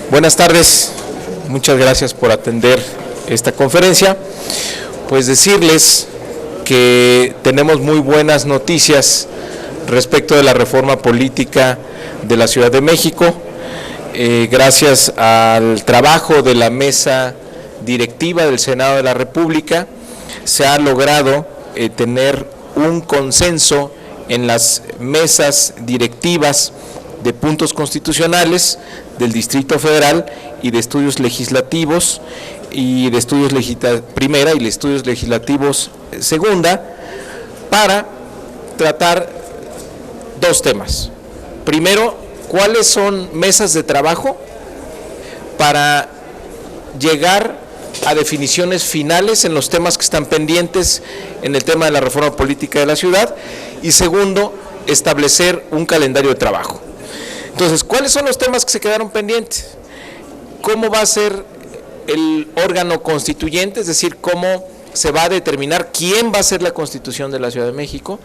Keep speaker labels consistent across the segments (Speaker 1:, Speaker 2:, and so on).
Speaker 1: Buenas tardes, muchas gracias por atender esta conferencia. Pues decirles que tenemos muy buenas noticias respecto de la reforma política de la Ciudad de México. Gracias al trabajo de la mesa directiva del Senado de la República, se ha logrado tener un consenso en las mesas directivas de puntos constitucionales del Distrito Federal y de estudios legislativos y de estudios primera y de estudios legislativos segunda, para tratar dos temas. Primero, ¿cuáles son mesas de trabajo para llegar a definiciones finales en los temas que están pendientes en el tema de la reforma política de la ciudad? Y segundo, establecer un calendario de trabajo. Entonces, ¿cuáles son los temas que se quedaron pendientes? ¿Cómo va a ser el órgano constituyente? Es decir, ¿cómo se va a determinar quién va a ser la Constitución de la Ciudad de México?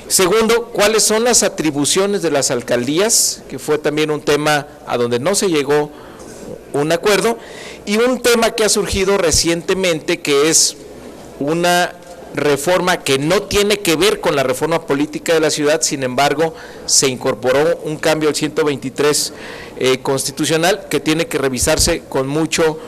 Speaker 1: Segundo, ¿cuáles son las atribuciones de las alcaldías? Que fue también un tema a donde no se llegó un acuerdo. Y un tema que ha surgido recientemente, que es una reforma que no tiene que ver con la reforma política de la ciudad, sin embargo, se incorporó un cambio al 123 constitucional que tiene que revisarse con mucho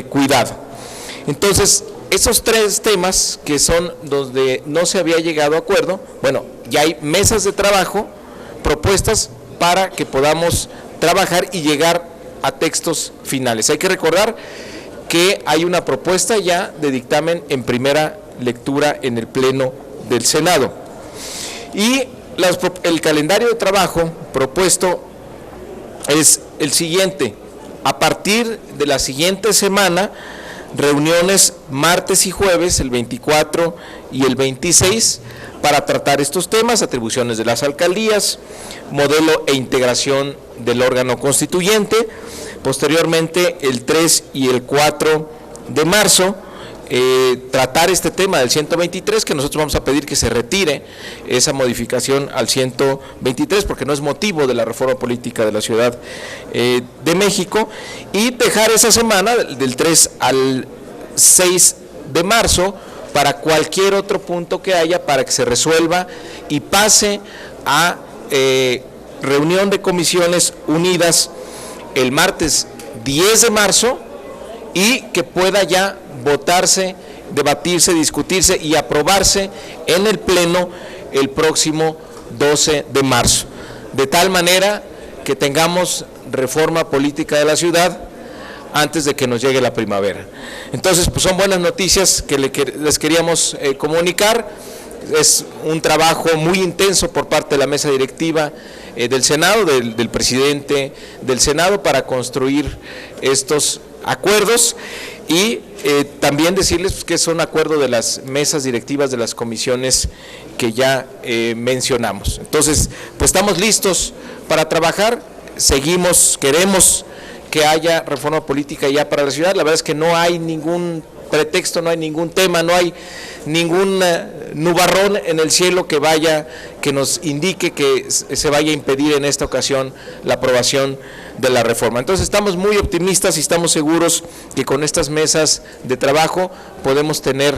Speaker 1: cuidado. Entonces, esos tres temas que son donde no se había llegado a acuerdo, bueno, ya hay mesas de trabajo propuestas para que podamos trabajar y llegar a textos finales. Hay que recordar que hay una propuesta ya de dictamen en primera lectura en el Pleno del Senado. Y el calendario de trabajo propuesto es el siguiente: a partir de la siguiente semana, reuniones martes y jueves, el 24 y el 26, para tratar estos temas: atribuciones de las alcaldías, modelo e integración del órgano constituyente. Posteriormente, el 3 y el 4 de marzo, tratar este tema del 123, que nosotros vamos a pedir que se retire esa modificación al 123, porque no es motivo de la reforma política de la Ciudad de México, y dejar esa semana del 3 al 6 de marzo para cualquier otro punto que haya, para que se resuelva y pase a reunión de comisiones unidas el martes 10 de marzo y que pueda ya votarse, debatirse, discutirse y aprobarse en el Pleno el próximo 12 de marzo. De tal manera que tengamos reforma política de la ciudad antes de que nos llegue la primavera. Entonces, pues son buenas noticias que les queríamos comunicar. Es un trabajo muy intenso por parte de la mesa directiva del Senado, del presidente del Senado, para construir estos acuerdos. Y también decirles que es un acuerdo de las mesas directivas de las comisiones que ya mencionamos. Entonces, pues estamos listos para trabajar, queremos que haya reforma política ya para la ciudad. La verdad es que no hay ningún pretexto, no hay ningún tema, no hay ningún nubarrón en el cielo que nos indique que se vaya a impedir en esta ocasión la aprobación de la reforma. Entonces estamos muy optimistas y estamos seguros que con estas mesas de trabajo podemos tener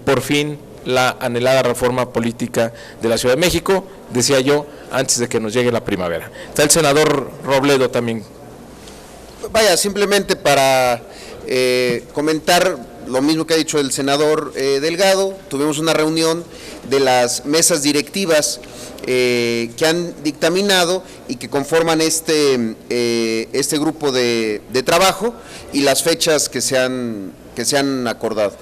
Speaker 1: por fin la anhelada reforma política de la Ciudad de México, decía yo, antes de que nos llegue la primavera. Está el senador Robledo también.
Speaker 2: Vaya, simplemente para comentar lo mismo que ha dicho el senador Delgado. Tuvimos una reunión de las mesas directivas que han dictaminado y que conforman este grupo de trabajo y las fechas que se han acordado.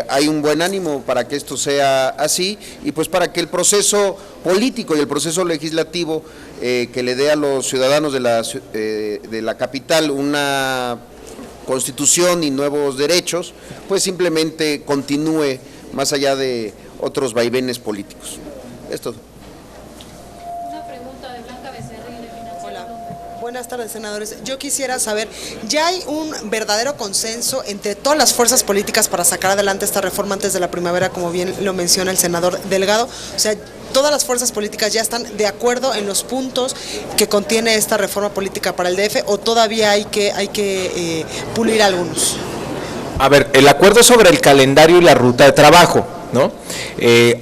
Speaker 2: Hay un buen ánimo para que esto sea así y pues para que el proceso político y el proceso legislativo que le dé a los ciudadanos de la capital una Constitución y nuevos derechos, pues simplemente continúe más allá de otros vaivenes políticos. Es todo.
Speaker 3: Una pregunta de Blanca Becerril de Financiero.
Speaker 4: Hola, buenas tardes, senadores. Yo quisiera saber, ¿ya hay un verdadero consenso entre todas las fuerzas políticas para sacar adelante esta reforma antes de la primavera, como bien lo menciona el senador Delgado? O sea, todas las fuerzas políticas ya están de acuerdo en los puntos que contiene esta reforma política para el DF, o todavía hay que pulir algunos.
Speaker 1: A ver, el acuerdo sobre el calendario y la ruta de trabajo, ¿no?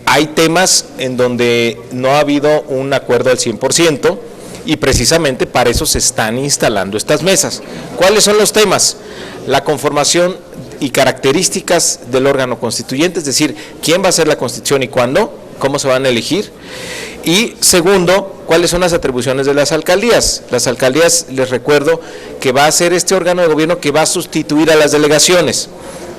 Speaker 1: Hay temas en donde no ha habido un acuerdo al 100%, y precisamente para eso se están instalando estas mesas. ¿Cuáles son los temas? La conformación y características del órgano constituyente, es decir, quién va a ser la constitución y cuándo, cómo se van a elegir. Y segundo, cuáles son las atribuciones de las alcaldías. Las alcaldías, les recuerdo, que va a ser este órgano de gobierno que va a sustituir a las delegaciones.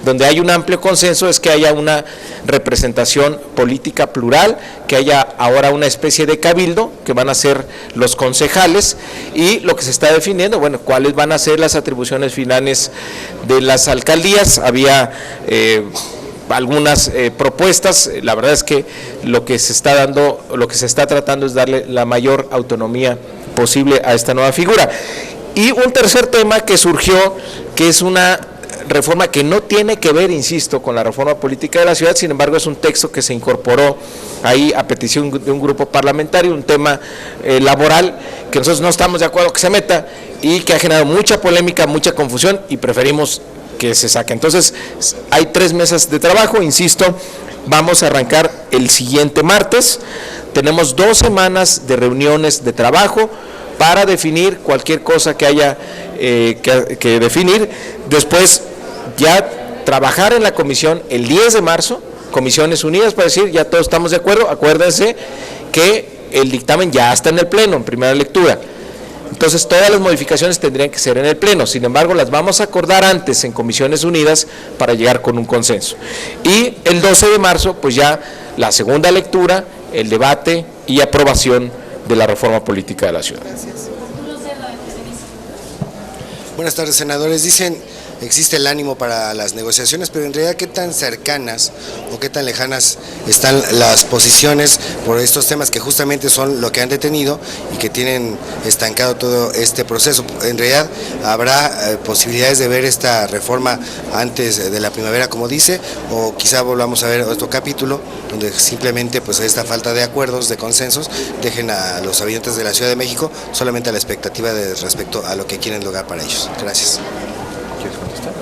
Speaker 1: Donde hay un amplio consenso es que haya una representación política plural, que haya ahora una especie de cabildo, que van a ser los concejales, y lo que se está definiendo, bueno, cuáles van a ser las atribuciones finales de las alcaldías. Había algunas propuestas. La verdad es que lo que se está tratando es darle la mayor autonomía posible a esta nueva figura. Y un tercer tema que surgió, que es una reforma que no tiene que ver, insisto, con la reforma política de la ciudad, sin embargo es un texto que se incorporó ahí a petición de un grupo parlamentario, un tema laboral que nosotros no estamos de acuerdo que se meta y que ha generado mucha polémica, mucha confusión, y preferimos que se saque. Entonces hay 3 mesas de trabajo, insisto, vamos a arrancar el siguiente martes, tenemos 2 semanas de reuniones de trabajo para definir cualquier cosa que haya que definir. Después ya trabajar en la comisión el 10 de marzo, Comisiones Unidas, para decir ya todos estamos de acuerdo. Acuérdense que el dictamen ya está en el pleno, en primera lectura. Entonces todas las modificaciones tendrían que ser en el pleno, sin embargo las vamos a acordar antes en Comisiones Unidas para llegar con un consenso. Y el 12 de marzo pues ya la segunda lectura, el debate y aprobación de la reforma política de la ciudad.
Speaker 4: Gracias.
Speaker 5: Buenas tardes, senadores. Dicen existe el ánimo para las negociaciones, pero en realidad qué tan cercanas o qué tan lejanas están las posiciones por estos temas que justamente son lo que han detenido y que tienen estancado todo este proceso. En realidad habrá posibilidades de ver esta reforma antes de la primavera, como dice, o quizá volvamos a ver otro capítulo donde simplemente pues esta falta de acuerdos, de consensos, dejen a los habitantes de la Ciudad de México solamente a la expectativa de respecto a lo que quieren lograr para ellos. Gracias.
Speaker 1: ¿Quieres contestar?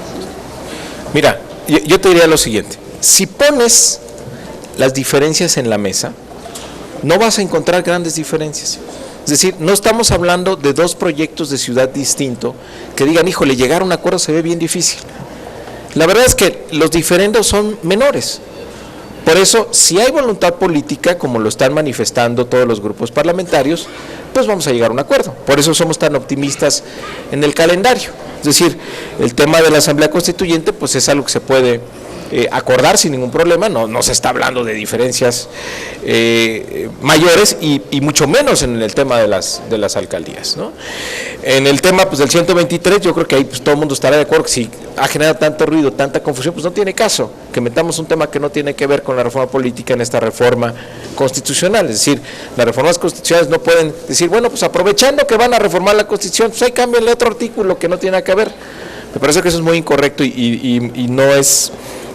Speaker 1: Mira, yo te diría lo siguiente: si pones las diferencias en la mesa, no vas a encontrar grandes diferencias. Es decir, no estamos hablando de 2 proyectos de ciudad distintos que digan, híjole, llegar a un acuerdo se ve bien difícil. La verdad es que los diferendos son menores. Por eso, si hay voluntad política, como lo están manifestando todos los grupos parlamentarios, pues vamos a llegar a un acuerdo. Por eso somos tan optimistas en el calendario. Es decir, el tema de la Asamblea Constituyente pues es algo que se puede acordar sin ningún problema, no se está hablando de diferencias mayores y mucho menos en el tema de las alcaldías, ¿no? En el tema pues del 123 yo creo que ahí pues todo el mundo estará de acuerdo que si ha generado tanto ruido, tanta confusión, pues no tiene caso que metamos un tema que no tiene que ver con la reforma política en esta reforma constitucional. Es decir, las reformas constitucionales no pueden decir, bueno, pues aprovechando que van a reformar la Constitución, pues ahí cámbienle otro artículo que no tiene nada que ver. Me parece que eso es muy incorrecto y no es,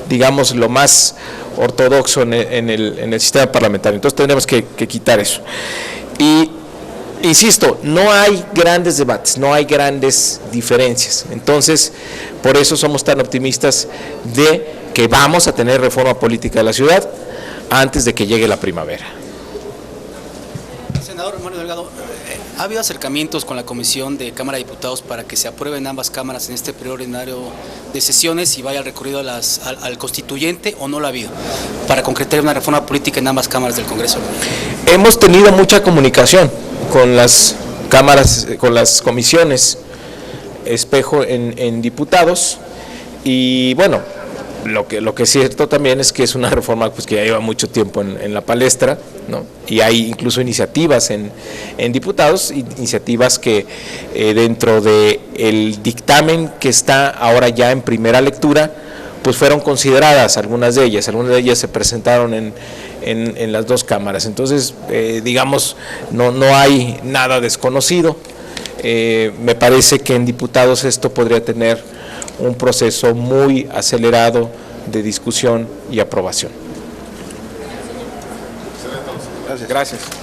Speaker 1: digamos, lo más ortodoxo en el sistema parlamentario. Entonces tendremos que quitar eso. Y insisto, no hay grandes debates, no hay grandes diferencias. Entonces, por eso somos tan optimistas de que vamos a tener reforma política de la ciudad antes de que llegue la primavera.
Speaker 6: Senador Mario Delgado, ¿ha habido acercamientos con la Comisión de Cámara de Diputados para que se aprueben ambas cámaras en este periodo ordinario de sesiones y vaya el recorrido al constituyente, o no lo ha habido, para concretar una reforma política en ambas cámaras del Congreso?
Speaker 1: Hemos tenido mucha comunicación con las cámaras, con las comisiones espejo en diputados, y bueno, lo que es cierto también es que es una reforma pues que ya lleva mucho tiempo en la palestra, ¿no? Y hay incluso iniciativas en diputados, iniciativas que dentro del dictamen que está ahora ya en primera lectura, pues fueron consideradas algunas de ellas se presentaron en las 2 cámaras. Entonces, digamos, no hay nada desconocido. Me parece que en diputados esto podría tener un proceso muy acelerado de discusión y aprobación. Gracias.